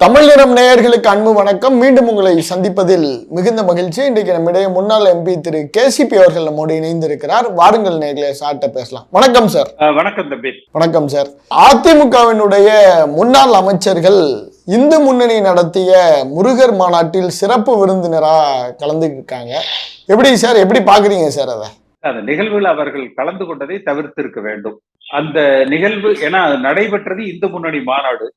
தமிழ் நிறம் நேயர்களுக்கு அன்பு வணக்கம். மீண்டும் உங்களை சந்திப்பதில் மிகுந்த மகிழ்ச்சி. இன்றைக்கு நம்மிடையே முன்னாள் எம்பி திரு கேசிபி அவர்கள் நம்மோடு இணைந்திருக்கிறார். வாருங்கள் நேயர்களே, சார்ட்ட பேசலாம். வணக்கம் சார். வணக்கம் தம்பி. வணக்கம் சார். அதிமுகவினுடைய முன்னாள் அமைச்சர்கள் இந்து முன்னணி நடத்திய முருகர் மாநாட்டில் சிறப்பு விருந்தினரா கலந்துருக்காங்க. எப்படி சார், எப்படி பாக்குறீங்க சார்? அந்த நிகழ்வில் அவர்கள் கலந்து கொண்டதை தவிர்த்திருக்க வேண்டும். அந்த நிகழ்வு ஏன்னா நடைபெற்றது இந்து முன்னணி மாநாடு.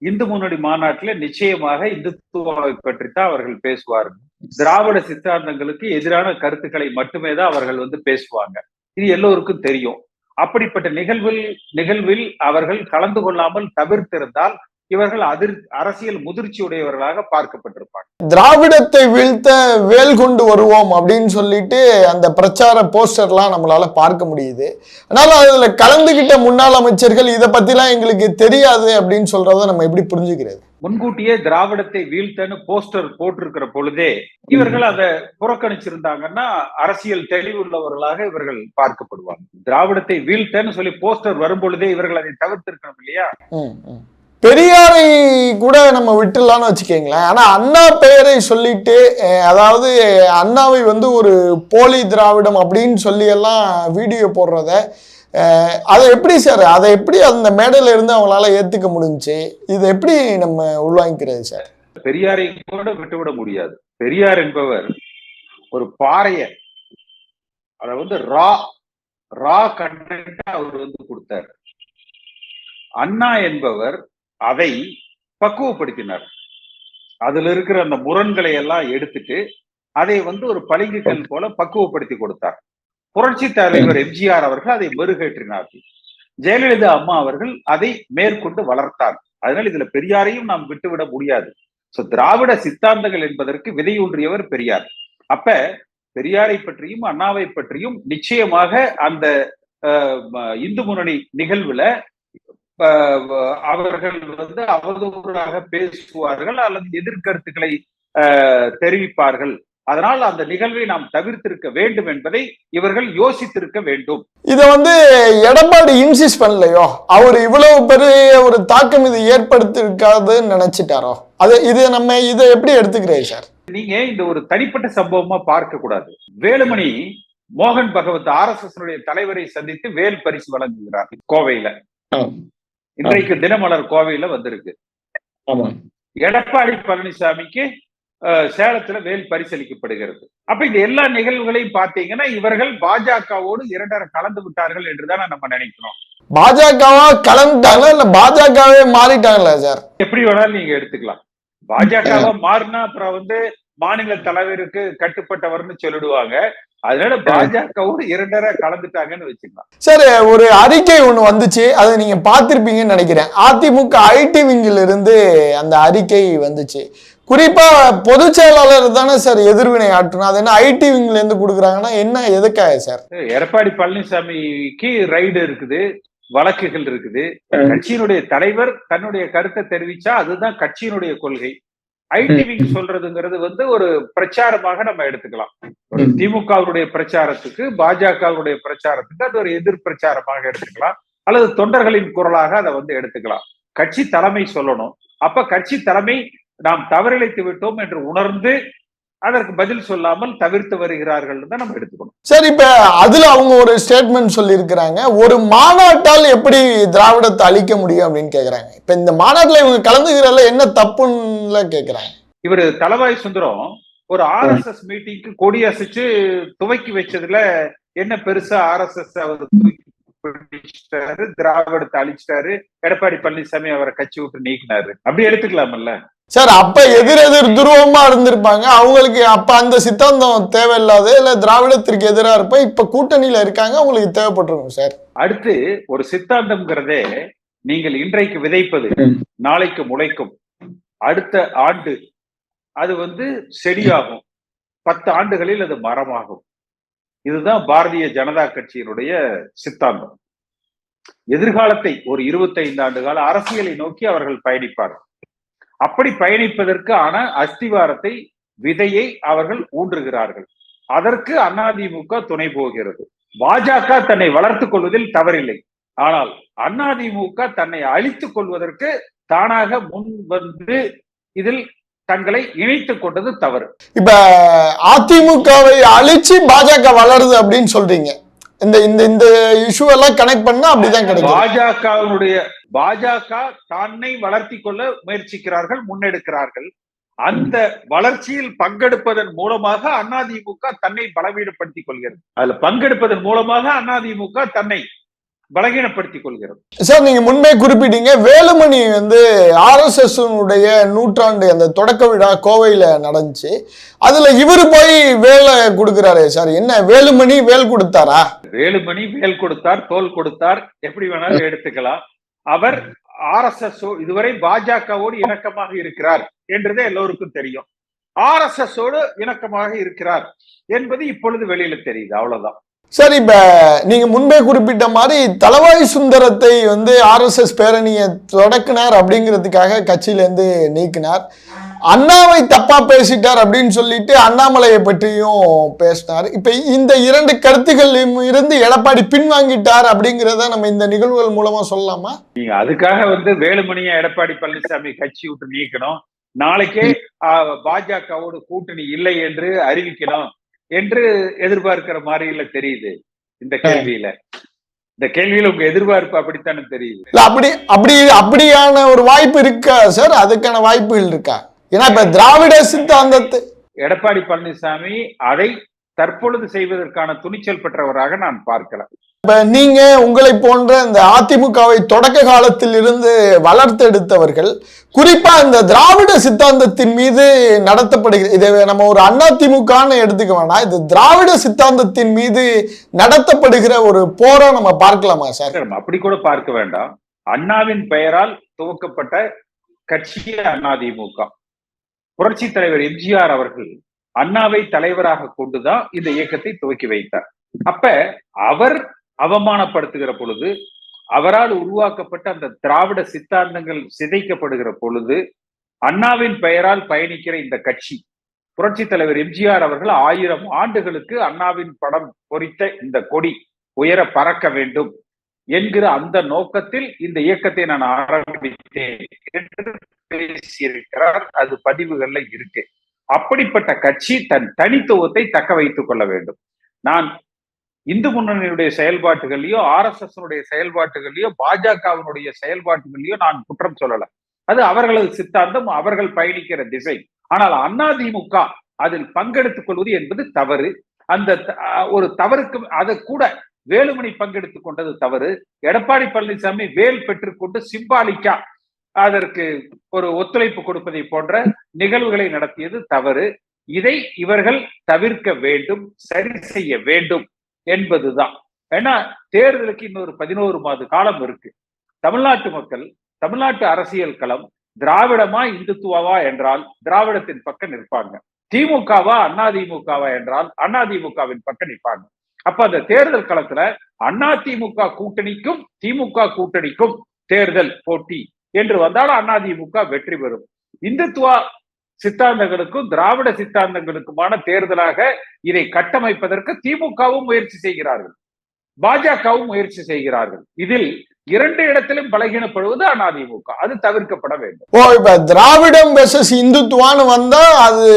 இந்து முன்னணி மாநாட்டில் நிச்சயமாக இந்துத்துவாவை பற்றித்தான் அவர்கள் பேசுவார்கள். திராவிட சித்தாந்தங்களுக்கு எதிரான கருத்துக்களை மட்டுமே தான் அவர்கள் பேசுவாங்க. இது எல்லோருக்கும் தெரியும். அப்படிப்பட்ட நிகழ்வில் அவர்கள் கலந்து கொள்ளாமல் தவிர்த்திருந்தால் இவர்கள் அரசியல் முதிர்ச்சி உடையவர்களாக பார்க்கப்பட்டிருப்பாங்க. திராவிடத்தை வீழ்த்த வேல் கொண்டு வருவோம் அப்படின்னு சொல்லிட்டு அந்த பிரச்சார போஸ்டர்லாம் நம்மளால பார்க்க முடியுது. அதனால அதுல கலந்துகிட்ட முன்னாள் அமைச்சர்கள் இதை பத்திலாம் எங்களுக்கு தெரியாது அப்படின்னு சொல்றத நம்ம எப்படி புரிஞ்சுக்கிறது? முன்கூட்டியே திராவிடத்தை வீழ்த்தன்னு போஸ்டர் போட்டிருக்கிற பொழுதே இவர்கள் அதை புறக்கணிச்சிருந்தாங்கன்னா அரசியல் தெளிவுள்ளவர்களாக இவர்கள் பார்க்கப்படுவாங்க. திராவிடத்தை வீழ்த்தன்னு சொல்லி போஸ்டர் வரும் பொழுதே இவர்கள் அதை தவிர்த்திருக்கணும் இல்லையா? பெரியாரை கூட நம்ம விட்டுலான்னு வச்சுக்கோங்களேன். ஆனா அண்ணா பெயரை சொல்லிட்டு, அதாவது அண்ணாவை ஒரு போலி திராவிடம் அப்படின்னு சொல்லி எல்லாம் வீடியோ போடுறத, அதை எப்படி சார், அதை எப்படி அந்த மேடையில இருந்து அவங்களால ஏத்துக்க முடிஞ்சு? இதை எப்படி நம்ம உள்வாங்கிக்கிறது சார்? பெரியாரை கூட விட்டுவிட முடியாது. பெரியார் என்பவர் ஒரு பாறைய அதை ரா கண்டென்ட் அவர் கொடுத்தார். அண்ணா என்பவர் அதை பக்குவப்படுத்தினார். அதுல இருக்கிற அந்த முரண்களை எல்லாம் எடுத்துட்டு அதை ஒரு பளிங்குக்கல் போல பக்குவப்படுத்தி கொடுத்தார். புரட்சி தலைவர் எம்ஜிஆர் அவர்கள் அதை மெருகேற்றினார்கள். ஜெயலலிதா அம்மா அவர்கள் அதை மேற்கொண்டு வளர்த்தார். அதனால இதுல பெரியாரையும் நாம் விட்டுவிட முடியாது. திராவிட சித்தாந்தங்கள் என்பதற்கு விதையூன்றியவர் பெரியார். அப்ப பெரியாரை பற்றியும் அண்ணாவை பற்றியும் நிச்சயமாக அந்த இந்து முன்னணி நிகழ்வுல அவர்கள் அவதூறாக பேசுவார்கள் அல்லது எதிர்கருத்துக்களை தெரிவிப்பார்கள். அதனால் அந்த நிகழ்வை நாம் தவிர்த்திருக்க வேண்டும் என்பதை இவர்கள் யோசித்திருக்க வேண்டும். இத எடப்பாடி இன்சிஸ்ட் பண்ணலையோ? அவர் இவ்வளவு பெரிய ஒரு தாக்கம் இது ஏற்படுத்திருக்காதுன்னு நினைச்சிட்டாரோ? இதை எப்படி எடுத்துக்கிறீங்க சார்? நீங்க இந்த ஒரு தனிப்பட்ட சம்பவமா பார்க்க கூடாது. வேலுமணி மோகன் பகவத் RSS தலைவரை சந்தித்து வேல் பரிசு வழங்குகிறார் கோவையில. இன்றைக்கு தினமலர் கோவையில வந்திருக்கு. எடப்பாடி பழனிசாமிக்கு சேலத்துல வேல் பரிசளிக்கப்படுகிறது. அப்ப இந்த எல்லா நிகழ்வுகளையும் பார்த்தீங்கன்னா இவர்கள் பாஜகவோடு இரண்டரை கலந்து விட்டார்கள் என்றுதான் நம்ம நினைக்கிறோம். பாஜகவா கலந்துட்டாங்களா இல்ல பாஜகவே மாறிட்டாங்களா சார்? எப்படி வேணாலும் நீங்க எடுத்துக்கலாம். பாஜகவா மாறினா அப்புறம் மாநில தலைவருக்கு கட்டுப்பட்டவர்னு சொல்லிடுவாங்க. அதனால பாஜகவோடு இரண்டரை கலந்துட்டாங்கன்னு வச்சுக்கலாம். சார், ஒரு அறிக்கை ஒண்ணு வந்துச்சு, அதை நீங்க பார்த்திருப்பீங்கன்னு நினைக்கிறேன். அதிமுக ஐடி விங்கில் இருந்து அந்த அறிக்கை வந்துச்சு. குறிப்பா பொதுச் செயலாளர் தானே சார் எதிர்வினை ஆற்றணும். அது என்ன ஐடி விங்ல இருந்து கொடுக்குறாங்கன்னா என்ன, எதுக்காக சார்? எடப்பாடி பழனிசாமிக்கு ரைடு இருக்குது, வழக்குகள் இருக்குது. கட்சியினுடைய தலைவர் தன்னுடைய கருத்தை தெரிவிச்சா அதுதான் கட்சியினுடைய கொள்கை. ஐடி விங் சொல்றதுங்கிறது ஒரு பிரச்சாரமாக நம்ம எடுத்துக்கலாம். திமுகவுடைய பிரச்சாரத்துக்கு பாஜகவுடைய பிரச்சாரத்துக்கு அது ஒரு எதிர் பிரச்சாரமாக எடுத்துக்கலாம், அல்லது தொண்டர்களின் குரலாக அதை எடுத்துக்கலாம். கட்சி தலைமை சொல்லணும். அப்ப கட்சி தலைமை நாம் தவறிழைத்து விட்டோம் என்று உணர்ந்து அதற்கு பதில் சொல்லாமல் தவிர்த்து வருகிறார்கள் தான் நம்ம எடுத்துக்கணும். சரி, இப்ப அதுல அவங்க ஒரு ஸ்டேட்மெண்ட் சொல்லி இருக்கிறாங்க, ஒரு மாநாட்டால் எப்படி திராவிடத்தை அழிக்க முடியும் அப்படின்னு கேக்குறாங்க. இப்ப இந்த மாநாட்டுல இவங்க கலந்துக்கிறதுல என்ன தப்புன்னு கேக்குறாங்க. இவரு தலவாய் சுந்தரம் ஒரு RSS மீட்டிங்க்கு கொடி அசைச்சு துவக்கி வச்சதுல என்ன பெருசா RSS அவர் பிடிச்சிட்டாரு, திராவிடத்தை அழிச்சிட்டாரு, எடப்பாடி பழனிசாமி அவரை கட்சி விட்டு நீக்கினாரு, அப்படி எடுத்துக்கலாம்ல சார்? அப்ப எதிர் துருவமா இருந்திருப்பாங்க அவங்களுக்கு. அப்ப அந்த சித்தாந்தம் தேவையில்லாத இல்ல திராவிடத்திற்கு எதிராக இருப்ப இப்ப கூட்டணியில இருக்காங்க, அவங்களுக்கு தேவைப்பட்டிருக்கும் சார். அடுத்து ஒரு சித்தாந்தம்ங்கிறதே நீங்கள் இன்றைக்கு விதைப்பது நாளைக்கு முளைக்கும். அடுத்த ஆண்டு அது செடியாகும். 10 ஆண்டுகளில் அது மரமாகும். இதுதான் பாரதிய ஜனதா கட்சியினுடைய சித்தாந்தம். எதிர்காலத்தை ஒரு 25 ஆண்டு கால அரசியலை நோக்கி அவர்கள் பயணிப்பார்கள். அப்படி பயணிப்பதற்கு ஆன அஸ்திவாரத்தை, விதையை அவர்கள் ஊன்றுகிறார்கள். அதற்கு அதிமுக துணை போகிறது. பாஜக தன்னை வளர்த்துக் கொள்வதில் தவறில்லை. ஆனால் அதிமுக தன்னை அழித்துக் கொள்வதற்கு தானாக முன் வந்து இதில் தங்களை இணைத்துக் கொண்டது தவறு. இப்ப அதிமுகவை அழிச்சு பாஜக வளருது அப்படின்னு சொல்றீங்க. இந்த இந்த இந்த இஷ்யூ எல்லாம் கனெக்ட் பண்ணா அப்படிதான் கிடைக்கும். பாஜக தன்னை வளர்த்தி கொள்ள முயற்சிக்கிறார்கள், முன்னெடுக்கிறார்கள். அந்த வளர்ச்சியில் பங்கெடுப்பதன் மூலமாக அதிமுக தன்னை பலவீனப்படுத்திக் கொள்கிறது. அதுல பங்கெடுப்பதன் மூலமாக அதிமுக தன்னை பலகீனப்படுத்திக் கொள்கிறது. சார், நீங்க முன்பே குறிப்பிட்டீங்க வேலுமணி வந்து RSS நூற்றாண்டு அந்த தொடக்க விழா கோவையில நடந்துச்சு. அதுல இவரு போய் வேலை கொடுக்கிறாரு சார். என்ன வேலுமணி வேல் கொடுத்தாரா? வேலுமணி வேல் கொடுத்தார், தோல் கொடுத்தார், எப்படி வேணாலும் எடுத்துக்கலாம். அவர் RSS இதுவரை பாஜகவோடு இணக்கமாக இருக்கிறார் என்றதே எல்லோருக்கும் தெரியும். RSS இணக்கமாக இருக்கிறார் என்பது இப்பொழுது வெளியில தெரியுது, அவ்வளவுதான். சார், இப்ப நீங்க முன்பே குறிப்பிட்ட மாதிரி தளவாய் சுந்தரத்தை வந்து RSS பேரணியை தொடக்கினார் அப்படிங்கிறதுக்காக கட்சியில இருந்து நீக்கினார். அண்ணாவை தப்பா பேசிட்டார் அப்படின்னு சொல்லிட்டு அண்ணாமலையை பற்றியும் பேசினார். இப்ப இந்த இரண்டு கருத்துக்களிலும் இருந்து எடப்பாடி பின்வாங்கிட்டார் அப்படிங்கிறத நம்ம இந்த நிகழ்வுகள் மூலமா சொல்லலாமா? நீங்க அதுக்காக வந்து வேலுமணியை எடப்பாடி பழனிசாமி கட்சி விட்டு நீக்கணும், நாளைக்கே பாஜகவோடு கூட்டணி இல்லை என்று அறிவிக்கணும் என்று எதிர்பார்க்கிற மாதிரில தெரியுது. இந்த கேள்வியில உங்க எதிர்பார்ப்பு அப்படித்தானே தெரியுது. அப்படியான ஒரு வாய்ப்பு இருக்கா சார்? அதுக்கான வாய்ப்புகள் இருக்கா? ஏன்னா இப்ப திராவிட சித்தாந்தத்தை எடப்பாடி பழனிசாமி அதை தற்பொழுது செய்வதற்கான துணிச்சல் பெற்றவராக நான் பார்க்கலாம். இப்ப நீங்க உங்களை போன்ற இந்த அதிமுகவை தொடக்க காலத்தில் இருந்து வளர்த்தெடுத்தவர்கள், குறிப்பா இந்த திராவிட சித்தாந்தத்தின் மீது நடத்தப்படுகிற இதை நம்ம ஒரு அதிமுகன்னு எடுத்துக்க வேணாம், இது திராவிட சித்தாந்தத்தின் மீது நடத்தப்படுகிற ஒரு போரை நம்ம பார்க்கலாமா சார்? அப்படி கூட பார்க்க வேண்டாம். அண்ணாவின் பெயரால் துவக்கப்பட்ட கட்சி அதிமுக. புரட்சி தலைவர் எம்ஜிஆர் அவர்கள் அண்ணாவை தலைவராக கொண்டுதான் இந்த இயக்கத்தை துவக்கி வைத்தார். அப்ப அவர் அவமானப்படுத்துகிற பொழுது, அவரால் உருவாக்கப்பட்ட அந்த திராவிட சித்தாந்தங்கள் சிதைக்கப்படுகிற பொழுது, அண்ணாவின் பெயரால் பயணிக்கிற இந்த கட்சி, புரட்சி தலைவர் எம்ஜிஆர் அவர்கள் 1000 ஆண்டுகளுக்கு அண்ணாவின் படம் பொறித்த இந்த கொடி உயர பறக்க வேண்டும் என்கிற அந்த நோக்கத்தில் இந்த இயக்கத்தை நான் ஆரம்பித்தேன் என்று பேசியிருக்கிறார். அது பதிவுகள்ல இருக்கு. அப்படிப்பட்ட கட்சி தன் தனித்துவத்தை தக்க வைத்துக் கொள்ள வேண்டும். நான் இந்து முன்னணியுடைய செயல்பாட்டுகளையோ RSS செயல்பாட்டுகளையோ பாஜகவினுடைய செயல்பாட்டுகளையோ நான் குற்றம் சொல்லல. அது அவர்களது சித்தாந்தம், அவர்கள் பயணிக்கிற திசை. ஆனால் அதிமுக அதில் பங்கெடுத்துக் கொள்வது என்பது தவறு. அந்த ஒரு தவறுக்கு அதை கூட வேலுமணி பங்கெடுத்துக் கொண்டது தவறு. எடப்பாடி பழனிசாமி வேல் பெற்றுக்கொண்டு சிம்பாலிக்கா அதற்கு ஒரு ஒத்துழைப்பு கொடுப்பதை போன்ற நிகழ்வுகளை நடத்தியது தவறு. இதை இவர்கள் தவிர்க்க வேண்டும், சரி செய்ய வேண்டும் என்பதுதான். ஏன்னா தேர்தலுக்கு இன்னொரு 11 மாத காலம் இருக்கு. தமிழ்நாட்டு மக்கள், தமிழ்நாட்டு அரசியல் களம் திராவிடமா இந்துத்துவா என்றால் திராவிடத்தின் பக்கம் நிற்பாங்க, திமுகவா அதிமுகவா என்றால் அதிமுகவின் பக்கம் நிற்பாங்க. அப்ப அந்த தேர்தல் களத்துல அதிமுக கூட்டணிக்கும் திமுக கூட்டணிக்கும் தேர்தல் போட்டி என்று வந்தால் அதிமுக வெற்றி பெறும். இந்துத்துவா சித்தாந்தங்களுக்கும் திராவிட சித்தாந்தங்களுக்குமான தேர்தலாக இதை கட்டமைப்பதற்கு திமுகவும் முயற்சி செய்கிறார்கள், பாஜகவும் முயற்சி செய்கிறார்கள். இதில் 2 இடத்திலும் பலகீனப்படுவது அதிமுக. அது தவிர்க்கப்பட வேண்டும். இப்ப திராவிடம் வெர்சஸ் இந்துத்துவான்னு வந்தா அது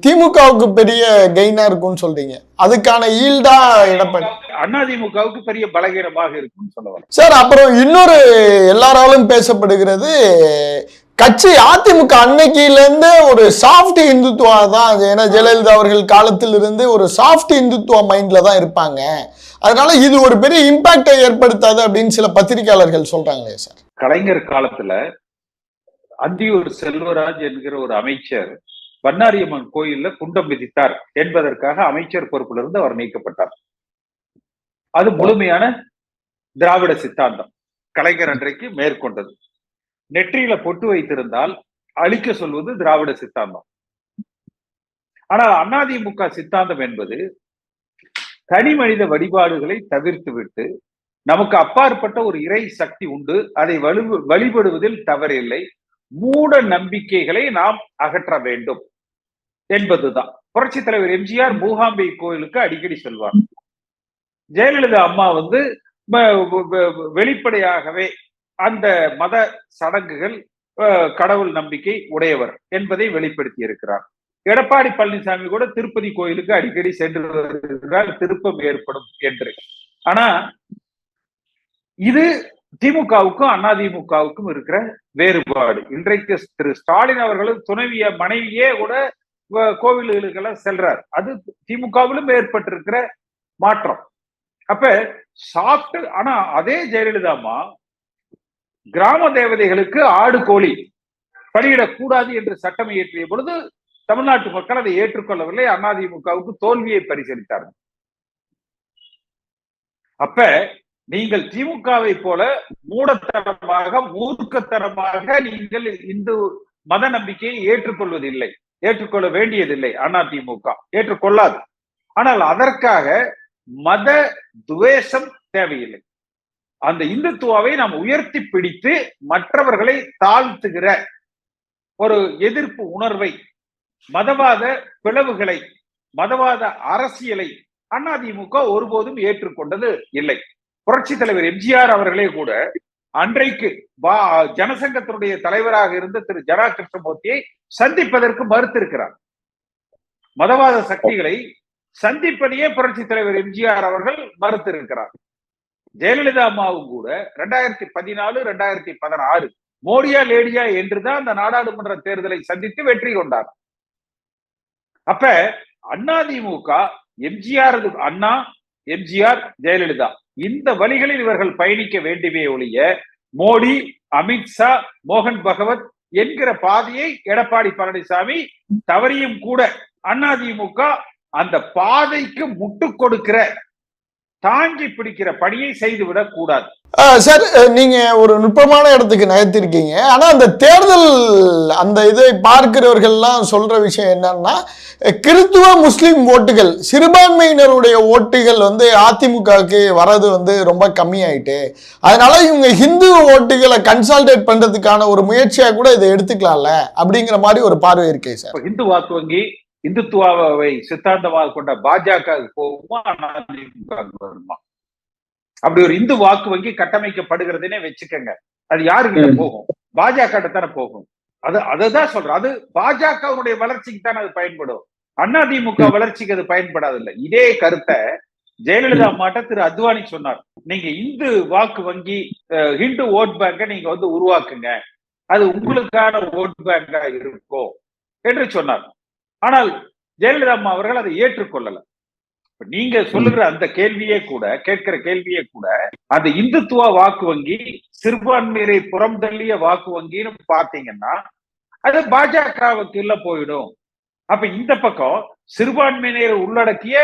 திமுகவுக்கு பெரிய கெயினா இருக்கும்னு சொல்றீங்க. அதுக்கான ஈல்டா எடப்பாடி அதிமுகவுக்கு பெரிய பலகீனமாக இருக்கும்னு சொல்லுவாங்க சார். அப்புறம் இன்னொரு எல்லாராலும் பேசப்படுகிறது, கட்சி அதிமுக அன்னைக்கில இருந்து ஒரு சாஃப்ட் இந்துத்துவா தான். ஏன்னா ஜெயலலிதா அவர்கள் காலத்தில் இருந்து ஒரு சாஃப்ட் இந்துத்துவா மைண்ட்ல தான் இருப்பாங்க, அதனால இது ஒரு பெரிய இம்பாக்டை ஏற்படுத்தாது அப்படின்னு சில பத்திரிகையாளர்கள் சொல்றாங்களே சார். கலைஞர் காலத்துல அந்தியூர் செல்வராஜ் என்கிற ஒரு அமைச்சர் பண்ணாரியம்மன் கோயில்ல குண்டம் விதித்தார் என்பதற்காக அமைச்சர் பொறுப்புல இருந்து அவர் நீக்கப்பட்டார். அது முழுமையான திராவிட சித்தாந்தம் கலைஞர் அன்றைக்கு மேற்கொண்டது. நெற்றியில பொட்டு வைத்திருந்தால் அழிக்க சொல்வது திராவிட சித்தாந்தம். ஆனால் அதிமுக சித்தாந்தம் என்பது தனி மனித வழிபாடுகளை தவிர்த்து விட்டு நமக்கு அப்பாற்பட்ட ஒரு இறை சக்தி உண்டு, அதை வழிபடுவதில் தவறில்லை, மூட நம்பிக்கைகளை நாம் அகற்ற வேண்டும் என்பதுதான். புரட்சி தலைவர் எம்ஜிஆர் மூகாம்பை கோயிலுக்கு அடிக்கடி செல்வார். ஜெயலலிதா அம்மா வெளிப்படையாகவே அந்த மத சடங்குகள் கடவுள் நம்பிக்கை உடையவர் என்பதை வெளிப்படுத்தி இருக்கிறார். எடப்பாடி பழனிசாமி கூட திருப்பதி கோயிலுக்கு அடிக்கடி சென்று வருகிறார், திருப்பம் ஏற்படும் என்று. ஆனா இது திமுகவுக்கும் அதிமுகவுக்கும் இருக்கிற வேறுபாடு. இன்றைக்கு திரு ஸ்டாலின் அவர்களும் துணைவிய மனைவியே கூட கோவில்களுக்கெல்லாம் செல்றார். அது திமுகவிலும் ஏற்பட்டிருக்கிற மாற்றம். அப்ப சாப்பிட்டு, ஆனா அதே ஜெயலலிதாமா கிராம தேவதைகளுக்கு ஆடு கோழி பலியிடக்கூடாது என்று சட்டம் இயற்றிய பொழுது தமிழ்நாட்டு மக்கள் அதை ஏற்றுக்கொள்ளவில்லை. அதிமுகவுக்கு தோல்வியை பரிசீலித்தார்கள். அப்ப நீங்கள் திமுகவை போல மூடத்தனமாக மூர்க்கத்தனமாக நீங்கள் இந்து மத நம்பிக்கையை ஏற்றுக்கொள்வதில்லை, ஏற்றுக்கொள்ள வேண்டியதில்லை. அதிமுக ஏற்றுக்கொள்ளாது. ஆனால் அதற்காக மத துவேஷம் தேவையில்லை. அந்த இந்துத்துவாவை நாம் உயர்த்தி பிடித்து மற்றவர்களை தாழ்த்துகிற ஒரு எதிர்ப்பு உணர்வை, மதவாத பிளவுகளை, மதவாத அரசியலை அதிமுக ஒருபோதும் ஏற்றுக்கொண்டது இல்லை. புரட்சி தலைவர் எம்ஜிஆர் அவர்களே கூட அன்றைக்கு ஜனசங்கத்தினுடைய தலைவராக இருந்த திரு ஜனா கிருஷ்ணமூர்த்தியை சந்திப்பதற்கு மறுத்திருக்கிறார். மதவாத சக்திகளை சந்திப்பதையே புரட்சி தலைவர் எம்ஜிஆர் அவர்கள் மறுத்திருக்கிறார். ஜெயலலிதா அம்மாவும் கூட 2014, 2016 மோடியா லேடியா என்றுதான் அந்த நாடாளுமன்ற தேர்தலை சந்தித்து வெற்றி கொண்டார். அப்ப அதிமுக எம்ஜிஆர், அண்ணா, எம்ஜிஆர், ஜெயலலிதா இந்த வழிகளில் இவர்கள் பயணிக்க வேண்டுமே ஒழிய மோடி, அமித்ஷா, மோகன் பகவத் என்கிற பாதையை எடப்பாடி பழனிசாமி தவறியும் கூட அதிமுக அந்த பாதைக்கு முட்டு கொடுக்கிற, தாங்கி பிடிக்கிற பணியை செய்துவிடக் கூடாது. சார், நீங்க ஒரு நுட்பமான இடத்துக்கு நகர்த்திருக்கீங்க. ஆனா அந்த தேர்தல் அந்த இதை பார்க்கிறவர்கள்லாம் சொல்ற விஷயம் என்னன்னா, கிறிஸ்துவ முஸ்லிம் ஓட்டுகள், சிறுபான்மையினருடைய ஓட்டுகள் அதிமுகவுக்கு வர்றது ரொம்ப கம்மியாயிட்டு, அதனால இவங்க ஹிந்து ஓட்டுகளை கன்சால்டேட் பண்றதுக்கான ஒரு முயற்சியா கூட இதை எடுத்துக்கலாம்ல அப்படிங்கிற மாதிரி ஒரு பார்வை இருக்கே சார். இந்து வாக்கு வங்கி இந்துத்துவாவை சித்தாந்தமாக கொண்ட பாஜக போகுமா, வருமா? அப்படி ஒரு இந்து வாக்கு வங்கி கட்டமைக்கப்படுகிறதுனே வச்சுக்கங்க, அது யாருக்கிட்ட போகும்? பாஜக தானே போகும். அதுதான் சொல்றேன். அது பாஜகவுடைய வளர்ச்சிக்கு தானே அது பயன்படும். அதிமுக வளர்ச்சிக்கு அது பயன்படாதில்லை. இதே கருத்தை ஜெயலலிதா அம்மாட்ட திரு அத்வானி சொன்னார். நீங்க இந்து வாக்கு வங்கி, ஹிந்து ஓட் பேங்கை நீங்க உருவாக்குங்க, அது உங்களுக்கான ஓட் பேங்கா இருக்கும் என்று சொன்னார். ஆனால் ஜெயலலிதா அம்மா அவர்கள் அதை ஏற்றுக்கொள்ளல. நீங்க சொல்லுகிற அந்த கேள்வியே கூட, கேட்கிற கேள்வியே கூட, அந்த இந்துத்துவ வாக்கு வங்கி சிறுபான்மையை புறம் தள்ளிய வாக்கு வங்கின்னு பாத்தீங்கன்னா அது பாஜகவுக்கு இல்ல போயிடும். அப்ப இந்த பக்கம் சிறுபான்மையினரை உள்ளடக்கிய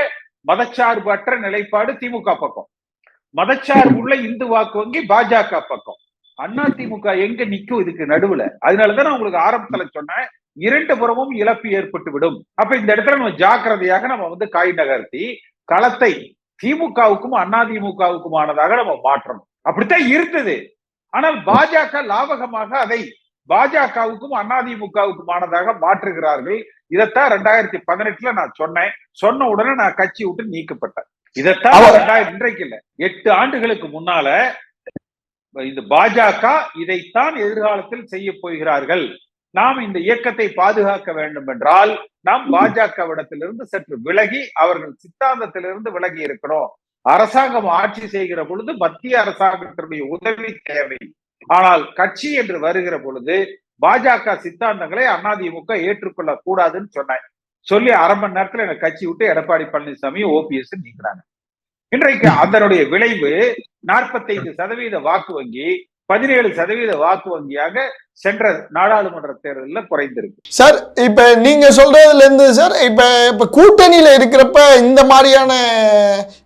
மதச்சார்பற்ற நிலைப்பாடு திமுக பக்கம், மதச்சார்புள்ள இந்து வாக்கு வங்கி பாஜக பக்கம். அதிமுக எங்க நிக்கும் இதுக்கு நடுவுல? அதனாலதான் நான் உங்களுக்கு ஆரம்பத்துல சொன்னேன், இரண்டு புறமும் இழப்பு ஏற்பட்டு விடும். அப்ப இந்த இடத்துல நம்ம ஜாக்கிரதையாக நம்ம காய் நகர்த்தி களத்தை திமுகவுக்கும் அதிமுகவுக்குமானதாக நம்ம மாற்றணும். அப்படித்தான் இருந்தது. ஆனால் பாஜக லாபகமாக அதை பாஜகவுக்கும் அதிமுகவுக்குமானதாக மாற்றுகிறார்கள். இதைத்தான் 2018 நான் சொன்னேன். சொன்ன உடனே நான் கட்சி விட்டு நீக்கப்பட்டேன். இதைத்தான் இன்றைக்கு இல்ல, 8 ஆண்டுகளுக்கு முன்னால இந்த பாஜக இதைத்தான் எதிர்காலத்தில் செய்ய போகிறார்கள். நாம் இந்த இயக்கத்தை பாதுகாக்க வேண்டும் என்றால் நாம் பாஜகவிடத்திலிருந்து சற்று விலகி, அவர்கள் சித்தாந்தத்திலிருந்து விலகி இருக்கிறோம். அரசாங்கம் ஆட்சி செய்கிற பொழுது மத்திய அரசாங்கத்தினுடைய உதவி தேவை. ஆனால் கட்சி என்று வருகிற பொழுது பாஜக சித்தாந்தங்களை அதிமுக ஏற்றுக்கொள்ள கூடாதுன்னு சொன்னேன். சொல்லி அரை மணி நேரத்துல எனக்கு கட்சி விட்டு எடப்பாடி பழனிசாமி, ஓபிஎஸ் நீக்கிறாங்க. இன்றைக்கு அதனுடைய விளைவு 45% வாக்கு வங்கி 17% வாக்கு வங்கியாக சென்ற நாடாளுமன்ற தேர்தலில் குறைந்திருக்கு. சார், இப்ப நீங்க சொல்றதுல இருந்து சார், இப்ப கூட்டணியில இருக்கிறப்ப இந்த மாதிரியான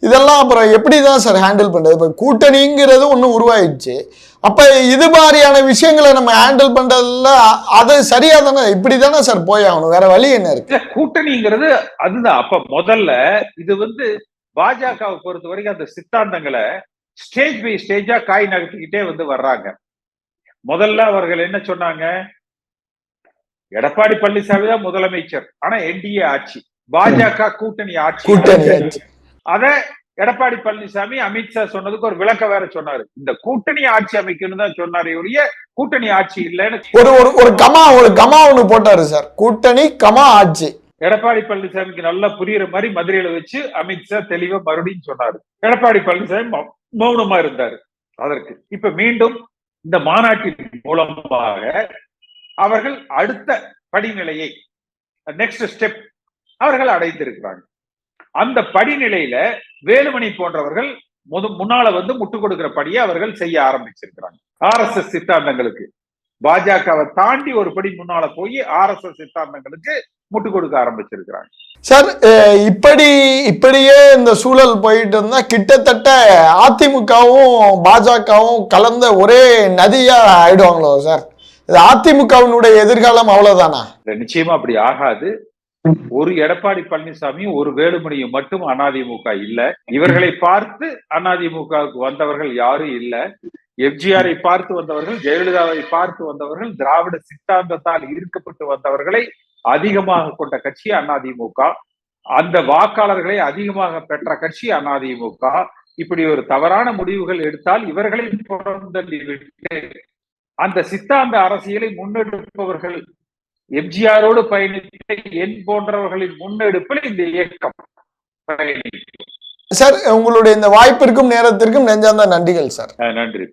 இதெல்லாம் அப்புறம் எப்படிதான் சார் ஹேண்டில் பண்றது? இப்ப கூட்டணிங்கிறது ஒண்ணு உருவாயிடுச்சு. அப்ப இது மாதிரியான விஷயங்களை நம்ம ஹேண்டில் பண்றதுல அது சரியா தானே, இப்படிதானே சார் போய் ஆகணும், வேற வழி என்ன இருக்கு? கூட்டணிங்கிறது அதுதான். அப்ப முதல்ல இது பாஜகவை பொறுத்த வரைக்கும் அந்த சித்தாந்தங்களை ஸ்டேஜ் பை ஸ்டேஜா காய் நகர்த்திக்கிட்டே வர்றாங்க. முதல்ல அவர்கள் என்ன சொன்னாங்க? எடப்பாடி பழனிசாமி தான் முதலமைச்சர், ஆனா என்டிஏ ஆட்சி, பாஜக கூட்டணி ஆட்சி. அத எடப்பாடி பழனிசாமி அமித்ஷா சொன்னதுக்கு ஒரு விளக்க வேற சொன்னாரு. இந்த கூட்டணி ஆட்சி அமைக்கணும் தான் சொன்னாரு, கூட்டணி ஆட்சி இல்லைன்னு ஒரு கமா ஒண்ணு போட்டாரு சார். கூட்டணி கமா ஆட்சி. எடப்பாடி பழனிசாமிக்கு நல்லா புரியுற மாதிரி மதுரையில வச்சு அமித்ஷா தெளிவா மறுபடியும் சொன்னாரு. எடப்பாடி பழனிசாமி மௌனமா இருந்தாரு. அதற்கு இப்ப மீண்டும் இந்த மாநாட்டின் மூலமாக அவர்கள் அடுத்த படிநிலையை, நெக்ஸ்ட் ஸ்டெப் அவர்கள் அடைந்திருக்கிறாங்க. அந்த படிநிலையில வேலுமணி போன்றவர்கள் முன்னால முட்டு கொடுக்கிற படியை அவர்கள் செய்ய ஆரம்பிச்சிருக்கிறாங்க. RSS சித்தாந்தங்களுக்கு பாஜகவை தாண்டி ஒரு படி முன்னால போய் RSS சித்தாந்தங்களுக்கு முட்டு கொடுக்க ஆரம்பிச்சிருக்கிறாங்க. சார், இப்படியே இந்த சூழல் போயிட்டு இருந்தா கிட்டத்தட்ட அதிமுகவும் பாஜகவும் கலந்த ஒரே நதியா ஆயிடுவாங்களோ சார்? இது அதிமுகவினுடைய எதிர்காலம் அவ்வளவுதானா? நிச்சயமா அப்படி ஆகாது. ஒரு எடப்பாடி பழனிசாமி ஒரு வேலுமணியும் மட்டும் அதிமுக இல்ல. இவர்களை பார்த்து அதிமுகவுக்கு வந்தவர்கள் யாரும் இல்ல. எம்ஜிஆரை பார்த்து வந்தவர்கள், ஜெயலலிதாவை பார்த்து வந்தவர்கள், திராவிட சித்தாந்தத்தால் ஈர்க்கப்பட்டு வந்தவர்களை அதிகமாக கொண்ட கட்சி அதிமுக. அந்த வாக்காளர்களை அதிகமாக பெற்ற கட்சி அதிமுக. இப்படி ஒரு தவறான முடிவுகள் எடுத்தால் இவர்களை புறந்தள்ளி விட்டு அந்த சித்தாந்த அரசியலை முன்னெடுப்பவர்கள், எம்ஜிஆரோடு பயணித்த என் போன்றவர்களின் முன்னெடுப்பில் இந்த இயக்கம் பயணிக்கும். சார், உங்களுடைய இந்த வாய்ப்பிற்கும் நேரத்திற்கும் நெஞ்சார்ந்த நன்றிகள் சார். நன்றி.